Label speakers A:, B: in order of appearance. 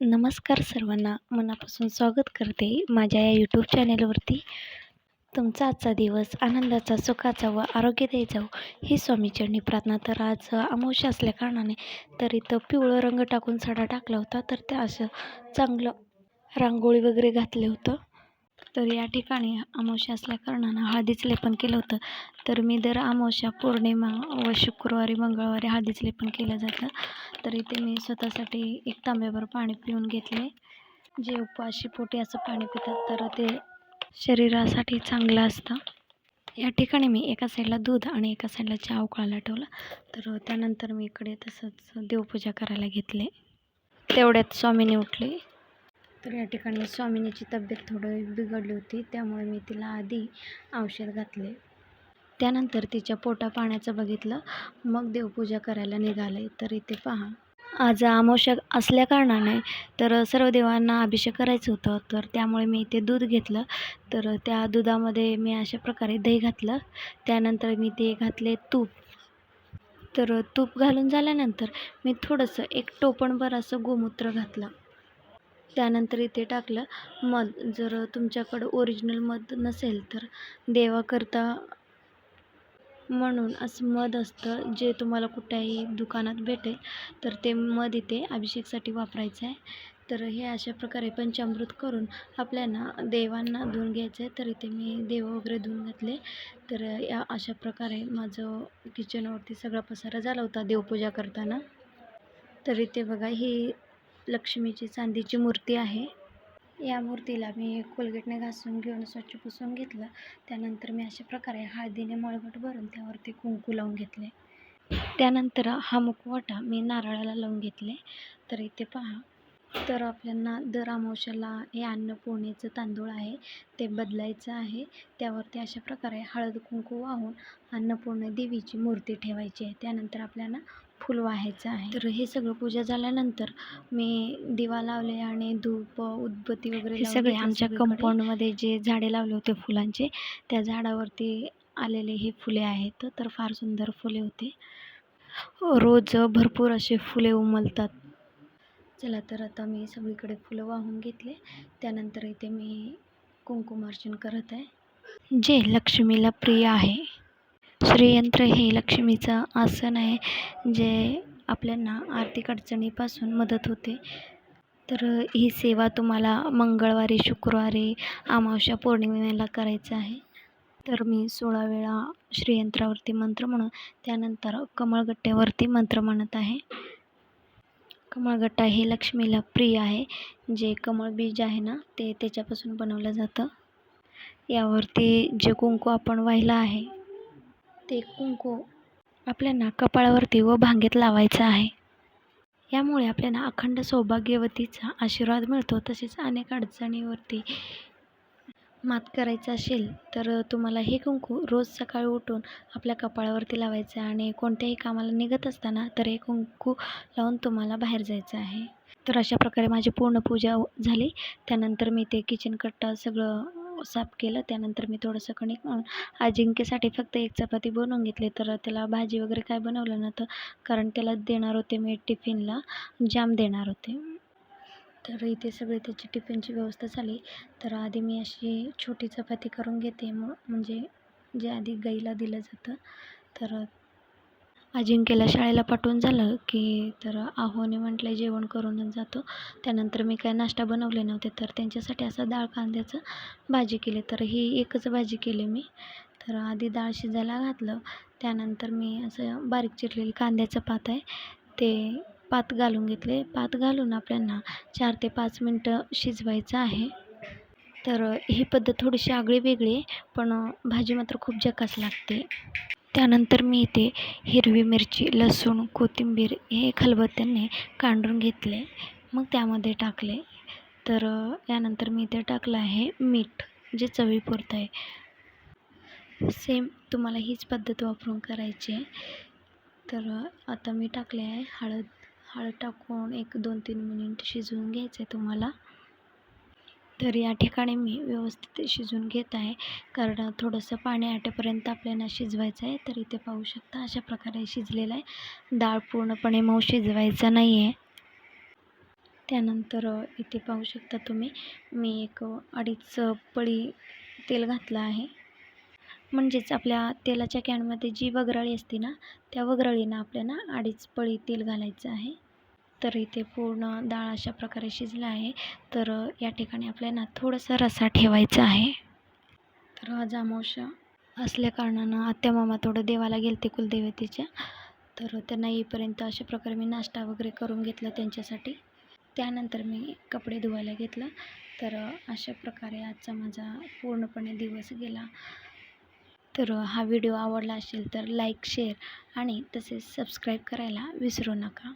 A: नमस्कार सर्वांना, मनापासून स्वागत करते माझ्या या यूट्यूब चॅनलवरती. तुमचा आजचा दिवस आनंदाचा, सुखाचा व आरोग्यदायी जाऊ ही स्वामीचरणी प्रार्थना. तर आज अमावस्या असल्या कारणाने तर इथं पिवळं रंग टाकून सडा टाकला होता. तर ते असं चांगलं रांगोळी वगैरे घातलं होतं. तर या ठिकाणी अमावस्या असल्या कारणानं हळदीचं लेपन केलं होतं. तर मी दर अमावस्या, पौर्णिमा व शुक्रवारी, मंगळवारी हळदीचं लेपन केलं जातं. तर इथे मी स्वतःसाठी एक तांब्याभर पाणी पिऊन घेतले. जे उपवासी पोटी असं पाणी पितात तर ते शरीरासाठी चांगलं असतं. या ठिकाणी मी एका साईडला दूध आणि एका साईडला चहा उकळायला ठेवला. तर त्यानंतर मी इकडे तसंच देवपूजा करायला घेतले. तेवढ्यात स्वामीनी उठले. तर या ठिकाणी स्वामिनीची तब्येत थोडं बिघडली होती, त्यामुळे मी तिला आधी औषध घातले. त्यानंतर तिच्या पोटापाण्याचं बघितलं, मग देवपूजा करायला निघाले. तर इथे पहा, आज अमावस्या असल्या कारणाने तर सर्व देवांना अभिषेक करायचं होतं. तर त्यामुळे मी इथे दूध घेतलं. तर त्या दुधामध्ये मी अशा प्रकारे दही घातलं. त्यानंतर मी ते घातले तूप. तर तूप घालून झाल्यानंतर मी थोडंसं एक टोपणभर असं गोमूत्र घातलं. त्यानंतर इथे टाकलं मध. जर तुमच्याकडं ओरिजिनल मध नसेल तर देवाकरता म्हणून असं मध असतं, जे तुम्हाला कुठल्याही दुकानात भेटेल. तर ते मध इथे अभिषेकसाठी वापरायचं आहे. तर हे अशा प्रकारे पंचामृत करून आपल्याला देवांना धुवून घ्यायचं आहे. तर इथे मी देव वगैरे धुवून घातले. तर या अशा प्रकारे माझं किचनवरती सगळा पसारा झाला होता देवपूजा करताना. तर इथे बघा, ही लक्ष्मीची चांदीची मूर्ती आहे. या मूर्तीला मी कोलगेटने घासून घेऊन स्वच्छ पुसून घेतलं. त्यानंतर मी अशा प्रकारे हळदीने मळवट भरून त्यावरती कुंकू लावून घेतले. त्यानंतर हा मुखवटा मी नारळाला लावून घेतले. तर इथे पहा, तर आपल्याला दर अमावस्याला हे अन्नपूर्णेचं तांदूळ आहे ते बदलायचं आहे. त्यावरती अशा प्रकारे हळद कुंकू वाहून अन्नपूर्णा देवीची मूर्ती ठेवायची आहे. त्यानंतर आपल्याला फूल वाहायचं आहे. तर हे सगळं पूजा झाल्यानंतर मी दिवा लावले आणि धूप, उदबत्ती वगैरे हे सगळे आमच्या कंपाऊंडमध्ये जे झाडे लावले होते फुलांचे, त्या झाडावरती आलेले हे फुले आहेत. तर फार सुंदर फुले होते. रोज भरपूर असे फुले उमलतात. चला, तर आता मी सगळीकडे फुलं वाहून घेतले. त्यानंतर इथे मी कुंकुमार्चन करत आहे, जे लक्ष्मीला प्रिय आहे. श्रीयंत्र हे लक्ष्मीचं आसन आहे, जे आपल्याला आर्थिक अडचणीपासून मदत होते. तर ही सेवा तुम्हाला मंगळवारी, शुक्रवारी, अमावस्या, पौर्णिमेला करायचं आहे. तर मी 16 वेळा श्रीयंत्रावरती मंत्र म्हणून त्यानंतर कमळगट्ट्यावरती मंत्र म्हणत आहे. कमळगट्टा हे लक्ष्मीला प्रिय आहे. जे कमळ बीज आहे ना, ते त्याच्यापासून बनवलं जातं. यावरती जे कुंकू आपण वाहिलं आहे ते कुंकू आपल्याला कपाळावरती व भांगेत लावायचं आहे. यामुळे आपल्याला अखंड सौभाग्यवतीचा आशीर्वाद मिळतो. तसेच अनेक अडचणीवरती मात करायचं असेल तर तुम्हाला हे कुंकू रोज सकाळी उठून आपल्या कपाळावरती लावायचं आहे. आणि कोणत्याही कामाला निघत असताना तर हे कुंकू लावून तुम्हाला बाहेर जायचं आहे. तर अशा प्रकारे माझी पूर्ण पूजा झाली. त्यानंतर मी ते किचन कट्टा सगळं साफ केलं. त्यानंतर मी थोडंसं कणिक मळून अजिंक्यसाठी फक्त एक चपाती बनवून घेतली. तर त्याला भाजी वगैरे काय बनवलं नव्हतं, कारण त्याला देणार होते मी टिफिनला जाम देणार होते. तर इथे सगळे त्याची टिफिनची व्यवस्था झाली. तर आधी मी अशी छोटी चपाती करून घेते, म्हणजे जे आधी गाईला दिलं जातं. तर अजिंक्यला शाळेला पाठवून झालं की तर आहोने म्हटलं जेवण करूनच जातो. त्यानंतर मी काय नाश्ता बनवले नव्हते, तर त्यांच्यासाठी असं डाळ कांद्याचं भाजी केली. तर ही एकच भाजी केली मी. तर आधी डाळ शिजायला घातलं. त्यानंतर मी असं बारीक चिरलेली कांद्याचं पात आहे ते पात घालून घेतले. पात घालून आपल्याला 4 ते 5 मिनटं शिजवायचं आहे. तर ही पद्धत थोडीशी आगळी वेगळी आहे, पण भाजी मात्र खूप झकास लागते. त्यानंतर मी इथे हिरवी मिरची, लसूण, कोथिंबीर हे खलबत्त्याने कांडून घेतले, मग त्यामध्ये टाकले. तर यानंतर मी इथे टाकलं आहे मीठ, जे चवीपुरतं आहे. सेम तुम्हाला हीच पद्धत वापरून करायची आहे. तर आता मी टाकले आहे हळद टाकून एक 2-3 मिनिट शिजवून घ्यायचं आहे तुम्हाला. तर या ठिकाणी मी व्यवस्थित शिजवून घेत आहे, कारण थोडंसं पाणी आटेपर्यंत आपल्याला शिजवायचं आहे. तर इथे पाहू शकता अशा प्रकारे शिजलेलं आहे. डाळ पूर्णपणे मऊ शिजवायचं नाही आहे. त्यानंतर इथे पाहू शकता तुम्ही, मी एक 2.5 पळी तेल घातलं आहे. म्हणजेच आपल्या तेलाच्या कॅनमध्ये जी वगराळी असते ना, त्या वगराळीनं आपल्याला 2.5 पळी तेल घालायचं आहे. तर इथे पूर्ण डाळ अशा प्रकारे शिजलं आहे. तर या ठिकाणी आपल्याला थोडासा रस्सा ठेवायचा आहे. तर आज अमावस्या असल्याकारणानं आत्या मामा थोडं देवाला गेलते कुलदेवतेच्या. तर त्यांना येईपर्यंत अशा प्रकारे मी नाश्ता वगैरे करून घेतला त्यांच्यासाठी. त्यानंतर मी कपडे धुवायला घेतलं. तर अशा प्रकारे आजचा माझा पूर्णपणे दिवस गेला. तर हा व्हिडिओ आवडला असेल तर लाईक, शेअर आणि तसेच सबस्क्राईब करायला विसरू नका.